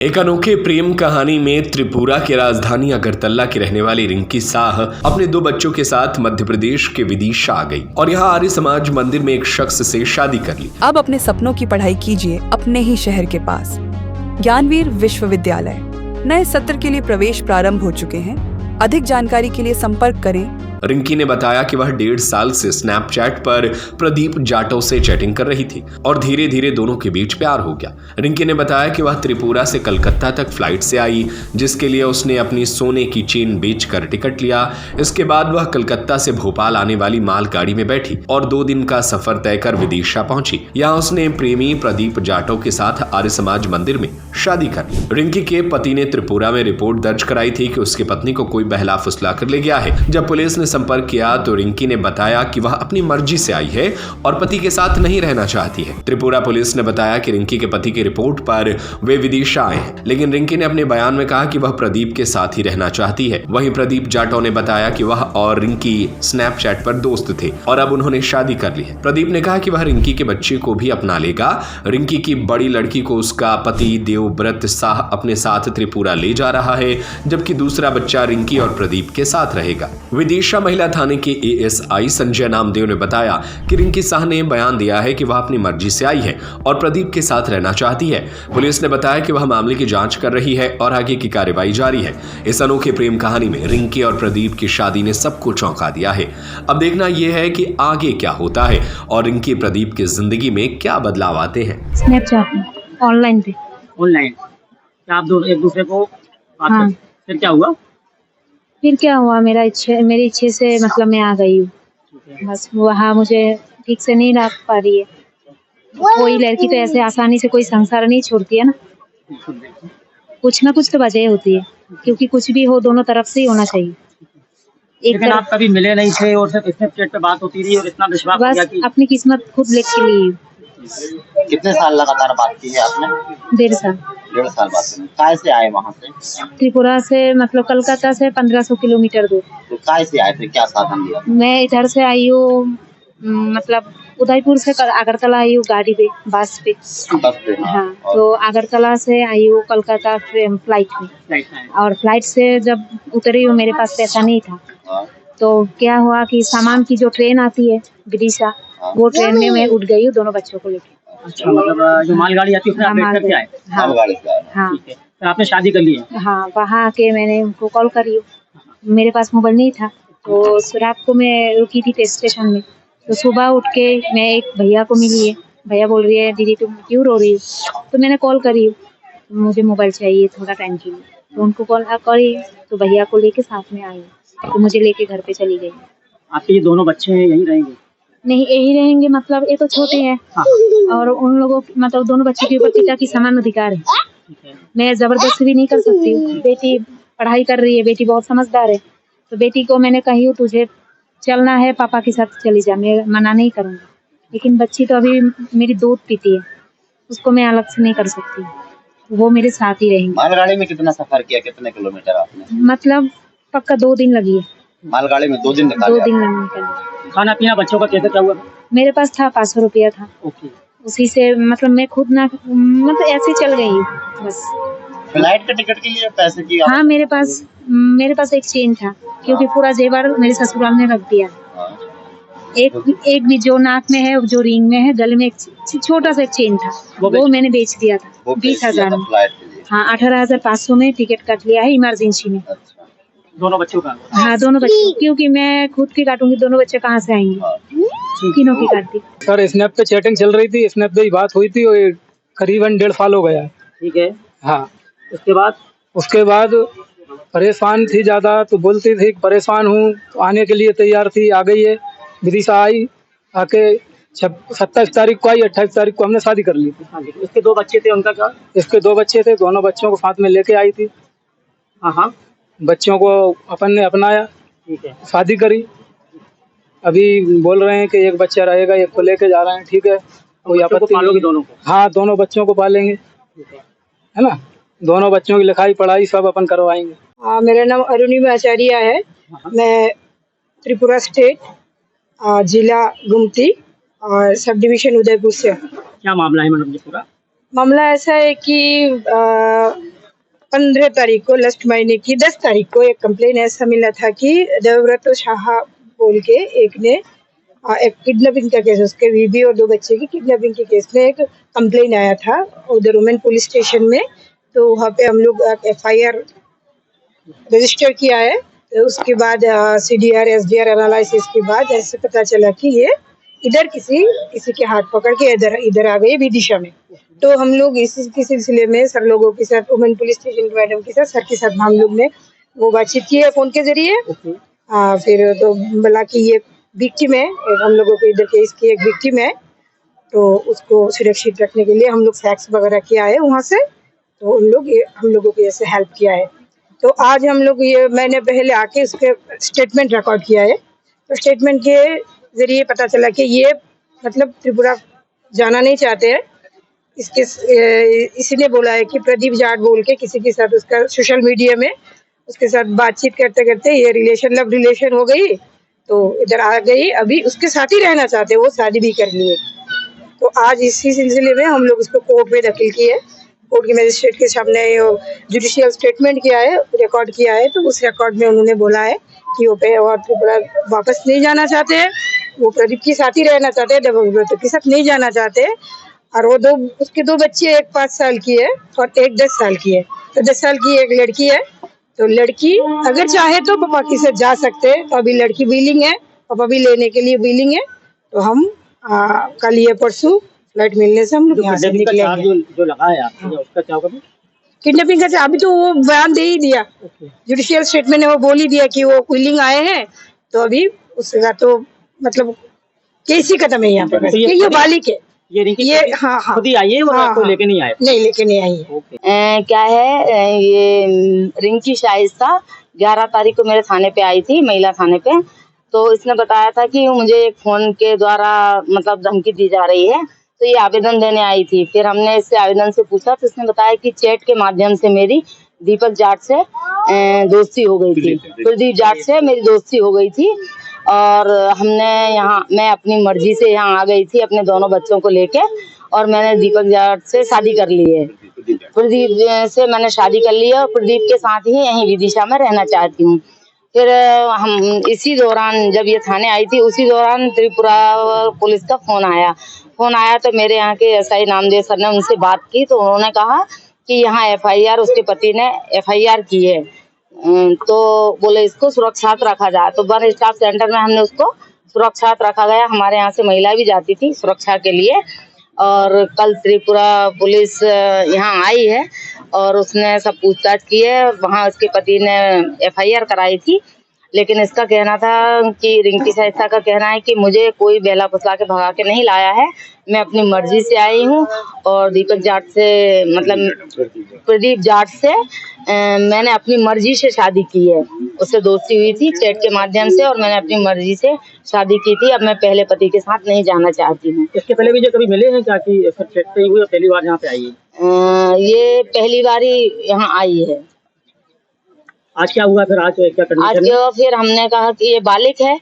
एक अनोखे प्रेम कहानी में त्रिपुरा की राजधानी अगरतला की रहने वाली रिंकी साह अपने 2 बच्चों के साथ मध्य प्रदेश के विदिशा आ गई और यहाँ आर्य समाज मंदिर में एक शख्स से शादी कर ली। अब अपने सपनों की पढ़ाई कीजिए अपने ही शहर के पास। ज्ञानवीर विश्वविद्यालय नए सत्र के लिए प्रवेश प्रारंभ हो चुके हैं। अधिक जानकारी के लिए संपर्क करें। रिंकी ने बताया कि वह 1.5 साल से स्नैपचैट पर प्रदीप जाटव से चैटिंग कर रही थी और धीरे धीरे दोनों के बीच प्यार हो गया। रिंकी ने बताया कि वह त्रिपुरा से कलकत्ता तक फ्लाइट से आई, जिसके लिए उसने अपनी सोने की चेन बेचकर टिकट लिया। इसके बाद वह कलकत्ता से भोपाल आने वाली मालगाड़ी में बैठी और 2 दिन का सफर तय कर विदिशा पहुंची। यहाँ उसने प्रेमी प्रदीप जाटव के साथ आर्य समाज मंदिर में शादी कर ली। रिंकी के पति ने त्रिपुरा में रिपोर्ट दर्ज कराई थी कि उसकी पत्नी को कोई बहला फुसला कर ले गया है। जब पुलिस ने संपर्क किया तो रिंकी ने बताया कि वह अपनी मर्जी से आई है और पति के साथ नहीं रहना चाहती है। त्रिपुरा पुलिस ने बताया कि रिंकी के पति की रिपोर्ट पर वे विदिशा आए हैं, लेकिन रिंकी ने अपने बयान में कहा कि वह प्रदीप के साथ ही रहना चाहती है। वहीं प्रदीप जाटव ने बताया कि वह और रिंकी स्नैपचैट पर दोस्त थे और अब उन्होंने शादी कर ली है। प्रदीप ने कहा कि वह रिंकी के बच्चे को भी अपना लेगा। रिंकी की बड़ी लड़की को उसका पति देवव्रत साह अपने साथ त्रिपुरा ले जा रहा है, जबकि दूसरा बच्चा रिंकी और प्रदीप के साथ रहेगा। विदिशा महिला थाने के एएसआई संजय नामदेव ने बताया कि रिंकी साह ने बयान दिया है कि वह अपनी मर्जी से आई है और प्रदीप के साथ रहना चाहती है। पुलिस ने बताया कि वह मामले की जांच कर रही है और आगे की कार्रवाई जारी है। इस अनोखे प्रेम कहानी में रिंकी और प्रदीप की शादी ने सबको चौंका दिया है। अब देखना यह है कि आगे क्या होता है और रिंकी प्रदीप की जिंदगी में क्या बदलाव आते हैं। स्नैपचैट ऑनलाइन क्या आप एक दूसरे को हाँ। फिर क्या हुआ? फिर क्या हुआ, मेरी इच्छे से मतलब मैं आ गई हूँ। बस वहाँ मुझे ठीक से नहीं रख पा रही है। कोई लड़की तो ऐसे आसानी से कोई संसार नहीं छोड़ती है ना, कुछ ना कुछ तो वजह होती है, क्योंकि कुछ भी हो दोनों तरफ से ही होना चाहिए। लेकिन आप कभी मिले नहीं थे और सिर्फ स्नैपचैट पे बात होती रही और इतना विश्वास बस किया कि अपनी किस्मत खुद लिख के ली। कितने साल लगातार बात की है आपने? 1.5 साल। 1.5 साल बात की। काय से आए वहाँ से? त्रिपुरा से मतलब कलकत्ता से 1500 किलोमीटर दूर। तो काय से आए थे, क्या साधन लिया? मैं इधर से आई हूँ, मतलब उदयपुर से अगरतला आई हूँ गाड़ी पे, बस पे। हाँ, तो अगरतला से आई हूँ कलकत्ता फ्लाइट में, और फ्लाइट से जब उतरी हूँ मेरे पास पैसा नहीं था। तो क्या हुआ कि सामान की जो ट्रेन आती है विदिशा, वो ट्रेन में मैं उठ गई हूँ दोनों बच्चों को लेकर। अच्छा, मतलब जो मालगाड़ी आती है उसमें आप बैठ करके आए? हाँ, हाँ, ठीक है। तो आपने शादी कर ली है? हाँ, वहाँ आके मैंने उनको कॉल करी। मेरे पास मोबाइल नहीं था, तो रात को मैं रुकी थी स्टेशन में। तो सुबह उठ के मैं एक भैया को मिली है। भैया बोल रही है, दीदी तुम क्यों रो रही हो? तो मैंने कॉल करी, मुझे मोबाइल चाहिए थोड़ा टाइम के लिए। तो उनको कॉल करी, तो भैया को लेके साथ में आई, तो मुझे लेके घर पे चली गई। आपके ये दोनों बच्चे हैं यहीं रहेंगे? नहीं, यही रहेंगे, मतलब ये तो छोटे हैं। हाँ। और उन लोगों मतलब दोनों बच्चों के ऊपर पिता की समान अधिकार है। मैं जबरदस्ती भी नहीं कर सकती हूँ। बेटी पढ़ाई कर रही है, बेटी बहुत समझदार है, तो बेटी को मैंने कही हूँ तुझे चलना है पापा के साथ चली जा, मैं मना नहीं करूँगी। लेकिन बच्ची तो अभी मेरी दूध पीती है, उसको मैं अलग से नहीं कर सकती, वो मेरे साथ ही रहेंगे। मालगाड़ी में कितना सफर किया, कितने किलोमीटर आपने? मतलब पक्का 2 दिन लगी है। मालगाड़ी में 2 दिन निकाले? 2 दिन निकले। खाना पीना बच्चों का कैसे क्या हुआ? मेरे पास था 500 रुपया था। ओके। उसी से मतलब मैं खुद ना मतलब ऐसे चल गई हूँ बस। फ्लाइट के टिकट के लिए पैसे की? हाँ, मेरे पास एक चेन था, क्योंकि पूरा जेवर मेरे ससुराल ने रख दिया। एक भी जो नाक में है, जो रिंग में है, गले में एक छोटा सा एक चेन था, वो मैंने बेच दिया था 20,000 में। हाँ, 18,500 में टिकट काट लिया है इमरजेंसी में। दोनों बच्चों का? हाँ, दोनों बच्चे, क्योंकि मैं खुद की काटूंगी, दोनों बच्चे कहाँ से आएंगे? तीनों की काटती। सर स्नैप पे चैटिंग चल रही थी, स्नैप पे ही बात हुई थी और करीबन 1.5 साल हो गया। ठीक है। हाँ, उसके बाद परेशान थी ज़्यादा, तो बोलती थी परेशान हूँ, तो आने के लिए तैयार थी, आ गई है। विदिशा आई, आके 27 तारीख को आई, 28 तारीख को हमने शादी कर ली थी। हाँ, इसके 2 बच्चे थे, उनका क्या? इसके 2 बच्चे थे, दोनों बच्चों को साथ में लेके आई थी। हाँ हाँ, बच्चों को अपन ने अपनाया, ठीक है। शादी करी। अभी बोल रहे हैं कि एक बच्चा रहेगा, एक को लेके जा रहे हैं। ठीक है, कोई आपत्ति पालोगे दोनों को? हाँ, दोनों बच्चों को पालेंगे, है ना। दोनों बच्चों की लिखाई पढ़ाई सब अपन करवाएंगे। मेरा नाम अरुणिमा आचार्य है। मैं त्रिपुरा स्टेट, जिला गुमती और सब डिवीजन उदयपुर से। क्या मामला है मैडम जी पूरा? मामला ऐसा है कि 15 तारीख को लास्ट महीने की 10 तारीख को एक कंप्लेन ऐसा मिला था कि देवव्रत शाह बोल के एक ने एक किडनैपिंग का केस, उसके बीवी और 2 बच्चे की किडनैपिंग के केस में एक कंप्लेन आया था उधर वुमेन पुलिस स्टेशन में। तो वहाँ पे हम लोग FIR रजिस्टर किया है। तो उसके बाद CDR SDR एनालिसिस के बाद ऐसे पता चला कि ये इधर किसी के हाथ पकड़ के इधर आ गए विदिशा में। तो हम लोग इसी सिलसिले में सर लोगों के साथ, वुमेन पुलिस स्टेशन के मैडम के साथ, सर के साथ हम लोग ने वो बातचीत की है फोन के जरिए। फिर तो बोला कि ये विक्टिम है, हम लोगों के इधर केस की एक विक्टिम है, तो उसको सुरक्षित रखने के लिए हम लोग फैक्स वगैरह किया है वहाँ से। तो हम लोगों को ऐसे हेल्प किया है। तो आज हम लोग मैंने पहले आके उसके स्टेटमेंट रिकॉर्ड किया है। तो स्टेटमेंट के जरिए पता चला कि ये मतलब त्रिपुरा जाना नहीं चाहते हैं। इसी ने बोला है कि प्रदीप जाट बोल के किसी के साथ उसका सोशल मीडिया में उसके साथ बातचीत करते करते ये लव रिलेशन हो गई, तो इधर आ गई। अभी उसके साथ ही रहना चाहते, वो शादी भी कर लिए। तो आज इसी सिलसिले में हम लोग उसको कोर्ट में दाखिल किए। कोर्ट के मजिस्ट्रेट के सामने जुडिशियल स्टेटमेंट किया है, रिकॉर्ड किया है। तो उस रिकॉर्ड में उन्होंने बोला है कि वो त्रिपुरा वापस नहीं जाना चाहते हैं, वो प्रदीप के साथ ही रहना चाहते हैं, देवव्रत के साथ नहीं जाना चाहते। और वो उसके 2 बच्चे, एक 5 साल की है और एक 10 साल की है। तो 10 साल की एक लड़की है। तो लड़की अगर चाहे तो पापा के साथ जा सकते हैं। तो अभी लड़की विलिंग है, पापा भी लेने के लिए विलिंग है। तो हम कल या परसों फ्लाइट मिलने से हम लोग यहाँ से निकलेंगे। जो लगा है आपने, उसका क्या होगा? किडनैपिंग का अभी तो वो बयान दे ही दिया, जुडिशियल स्टेटमेंट में वो बोल ही दिया कि वो विलिंग आए हैं। तो अभी उसका तो मतलब केस ही खत्म है यहाँ पे। ये बालिक है, ये हाँ खुद ही आई है और आपको लेके नहीं आए? नहीं, लेके नहीं आई है। क्या है, ये रिंकी शाइस्ता 11 तारीख को मेरे थाने पे आई थी, महिला थाने पे। तो इसने बताया था कि मुझे एक फोन के द्वारा मतलब धमकी दी जा रही है, तो ये आवेदन देने आई थी। फिर हमने इससे आवेदन से पूछा तो इसने बताया कि चैट के माध्यम से मेरी दीपक जाट से दोस्ती हो गई थी, प्रदीप जाट से मेरी दोस्ती हो गई थी। और मैं अपनी मर्जी से यहाँ आ गई थी अपने दोनों बच्चों को लेके, और मैंने दीपक जाट से शादी कर ली है। प्रदीप से मैंने शादी कर ली है और प्रदीप के साथ ही यहीं विदिशा में रहना चाहती हूँ। फिर हम इसी दौरान जब ये थाने आई थी, उसी दौरान त्रिपुरा पुलिस का फोन आया। तो मेरे यहाँ के SI नामदेव सर ने उनसे बात की, तो उन्होंने कहा कि यहाँ FIR उसके पति ने FIR की है, तो बोले इसको सुरक्षित रखा जाए। तो वन स्टाफ सेंटर में हमने उसको सुरक्षित रखा गया। हमारे यहाँ से महिला भी जाती थी सुरक्षा के लिए। और कल त्रिपुरा पुलिस यहाँ आई है और उसने सब पूछताछ की है। वहाँ उसके पति ने FIR कराई थी, लेकिन इसका कहना था कि रिंकी शाइस्ता का कहना है कि मुझे कोई बेला फुसला के भगा के नहीं लाया है, मैं अपनी मर्जी से आई हूँ। और दीपक जाट से मतलब प्रदीप जाट से मैंने अपनी मर्जी से शादी की है। उससे दोस्ती हुई थी चैट के माध्यम से और मैंने अपनी मर्जी से शादी की थी। अब मैं पहले पति के साथ नहीं जाना चाहती हूँ। इसके पहले भी जो कभी मिले हैं क्या कि चैट पे ही हुई, पहली बार यहाँ पे आई है? ये पहली बार ही यहाँ आई है। आज क्या हुआ फिर? आज क्या करना? आज फिर हमने कहा कि ये बालिक है,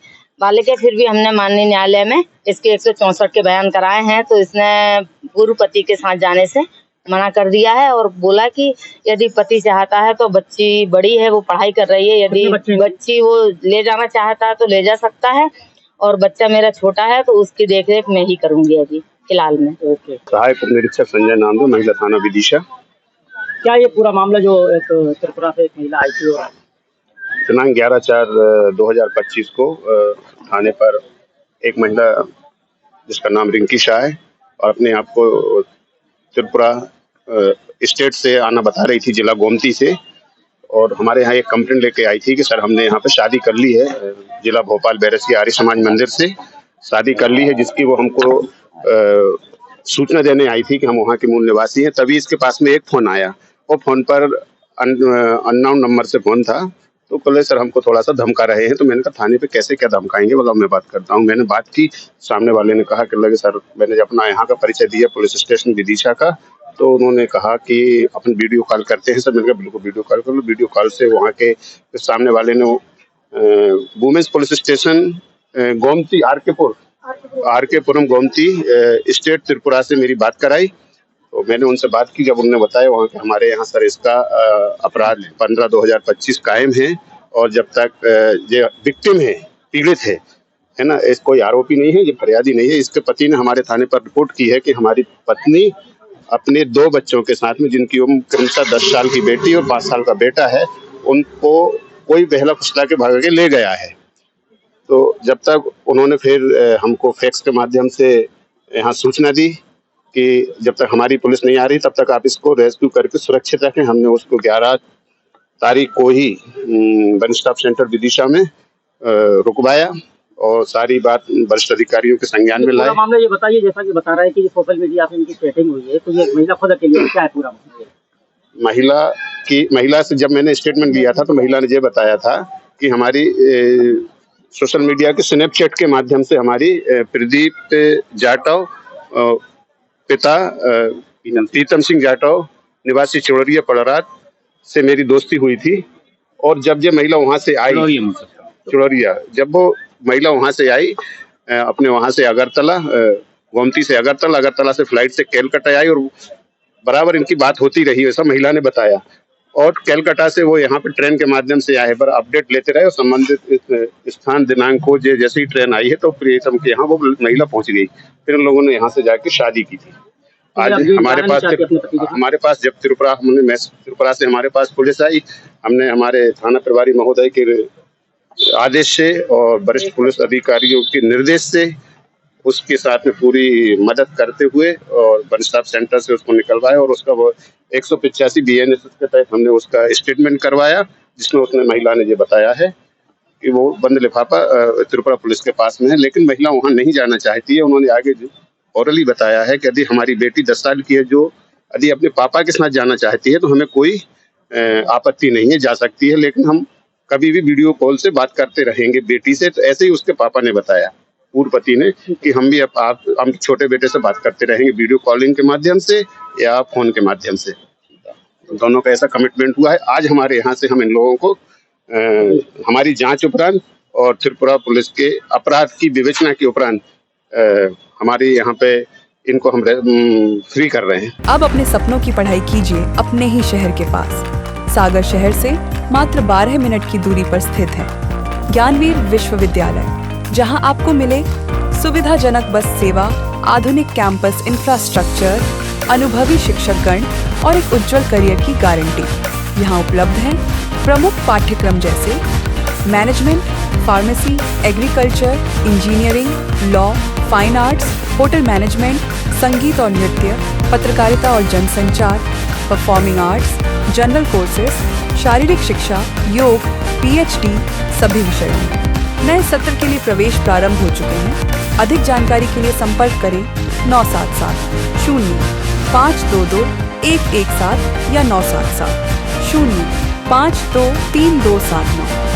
फिर भी हमने माननीय न्यायालय में इसके 164 के बयान कराए हैं। तो इसने पूर्व पति के साथ जाने से मना कर दिया है और बोला कि यदि पति चाहता है तो बच्ची बड़ी है, वो पढ़ाई कर रही है, यदि बच्ची वो ले जाना चाहता है तो ले जा सकता है, और बच्चा मेरा छोटा है तो उसकी देखरेख मैं ही करूंगी अभी फिलहाल में। सहायक उप निरीक्षक संजय नामदेव, महिला थाना विदिशा। क्या ये पूरा मामला जो एक त्रिपुरा से एक महिला आई थी, दिनांक 11/4/2025 को थाने पर एक महिला जिसका नाम रिंकी शाह है और अपने आप को त्रिपुरा स्टेट से आना बता रही थी, जिला गोमती से, और हमारे यहाँ एक कंप्लेंट लेके आई थी कि सर हमने यहाँ पे शादी कर ली है, जिला भोपाल बैरस के आर्य समाज मंदिर से शादी कर ली है, जिसकी वो हमको सूचना देने आई थी कि हम वहाँ के मूल निवासी हैं। तभी इसके पास में एक फोन आया, वो फोन पर अननोन नंबर से फोन था। तो बोले सर हमको थोड़ा सा धमका रहे हैं। तो मैंने कहा थाने पे कैसे क्या धमकाएंगे, बोला मैं बात करता हूँ। मैंने बात की, सामने वाले ने कहा कि लगे सर, मैंने अपना यहाँ का परिचय दिया पुलिस स्टेशन विदिशा का, तो उन्होंने कहा कि अपन वीडियो कॉल करते हैं। सर मैंने कहा बिल्कुल वीडियो कॉल कर लो। वीडियो कॉल से वहाँ के सामने वाले ने women's police station Gomti R K Puram Gomti state Tripura से मेरी बात कराई तो मैंने उनसे बात की, जब उन्होंने बताया वहाँ के हमारे यहाँ सर इसका अपराध 15/2025 कायम है, और जब तक ये विक्टिम है, पीड़ित है ना, इस कोई आरोपी नहीं है, ये फरियादी नहीं है। इसके पति ने हमारे थाने पर रिपोर्ट की है कि हमारी पत्नी अपने 2 बच्चों के साथ में, जिनकी उम्र क्रमशः 10 साल की बेटी और 5 साल का बेटा है, उनको कोई बहला फुसला के भाग के ले गया है। तो जब तक उन्होंने फिर हमको फैक्स के माध्यम से यहाँ सूचना दी कि जब तक हमारी पुलिस नहीं आ रही तब तक आप इसको रेस्क्यू करके सुरक्षित रखें। हमने उसको 11 तारीख को ही वन स्टॉप सेंटर विदिशा में रुकवाया और सारी बात वरिष्ठ अधिकारियों के संज्ञान में लाए। मामला ये बताइए, जैसा कि बता रहा है कि ये सोशल मीडिया पे इनकी चैटिंग हुई है, तो ये महिला खुद अकेली है, क्या है पूरा मामला? महिला से जब मैंने स्टेटमेंट लिया था तो महिला ने ये बताया था कि हमारी सोशल मीडिया के स्नैपचैट के माध्यम से हमारी प्रदीप जाटव पिता प्रीतम सिंह जाटव निवासी चिड़ोरिया पड़रात से मेरी दोस्ती हुई थी। और जब ये महिला वहां से आई चिड़ोरिया, जब वो महिला वहां से आई अपने वहां से अगरतला, गोमती से अगरतला से फ्लाइट से कैलकाटा आई, और बराबर इनकी बात होती रही, ऐसा महिला ने बताया। और कैलकाटा से वो यहाँ पे ट्रेन के माध्यम से आए, पर अपडेट लेते रहे और संबंधित स्थान दिनांक को जैसे ही ट्रेन आई है तो प्रीतम के यहाँ वो महिला पहुंच गई। फिर उन लोगों ने यहाँ से जाके शादी की थी। आज हमारे पास जब त्रिपुरा से हमारे पास पुलिस आई, हमने हमारे थाना प्रभारी महोदय के आदेश से और वरिष्ठ पुलिस अधिकारियों के निर्देश से उसके साथ में पूरी मदद करते हुए और वन स्टॉप सेंटर से उसको निकलवाया, और उसका वो 185 BNSS के तहत हमने उसका स्टेटमेंट करवाया, जिसमें उसने महिला ने ये बताया है कि वो बंद लिफाफा त्रिपुरा पुलिस के पास में है, लेकिन महिला वहां नहीं जाना चाहती है। उन्होंने आगे ओरली बताया है कि यदि हमारी बेटी 10 साल की है, जो यदि अपने पापा के साथ जाना चाहती है तो हमें कोई आपत्ति नहीं है, जा सकती है, लेकिन हम कभी भी वीडियो कॉल से बात करते रहेंगे बेटी से। तो ऐसे ही उसके पापा ने बताया, पूर्व पति ने, कि हम भी हम छोटे बेटे से बात करते रहेंगे वीडियो कॉलिंग के माध्यम से या फोन के माध्यम से। दोनों का ऐसा कमिटमेंट हुआ है। आज हमारे यहाँ से हम इन लोगों को हमारी जांच उपरांत और त्रिपुरा पुलिस के अपराध की विवेचना के उपरांत हमारे यहाँ पे इनको हम फ्री कर रहे हैं। अब अपने सपनों की पढ़ाई कीजिए अपने ही शहर के पास। सागर शहर से मात्र 12 मिनट की दूरी पर स्थित है ज्ञानवीर विश्वविद्यालय, जहां आपको मिले सुविधाजनक बस सेवा, आधुनिक कैंपस इंफ्रास्ट्रक्चर, अनुभवी शिक्षकगण और एक उज्जवल करियर की गारंटी। यहाँ उपलब्ध हैं प्रमुख पाठ्यक्रम जैसे management, pharmacy, agriculture, engineering, law, fine arts, hotel management, संगीत और नृत्य, पत्रकारिता और जनसंचार, परफॉर्मिंग आर्ट्स, जनरल कोर्सेज, शारीरिक शिक्षा, योग, PhD सभी विषयों में। नए सत्र के लिए प्रवेश प्रारंभ हो चुके हैं। अधिक जानकारी के लिए संपर्क करें 977 0 522 117 या 977 0 523 279।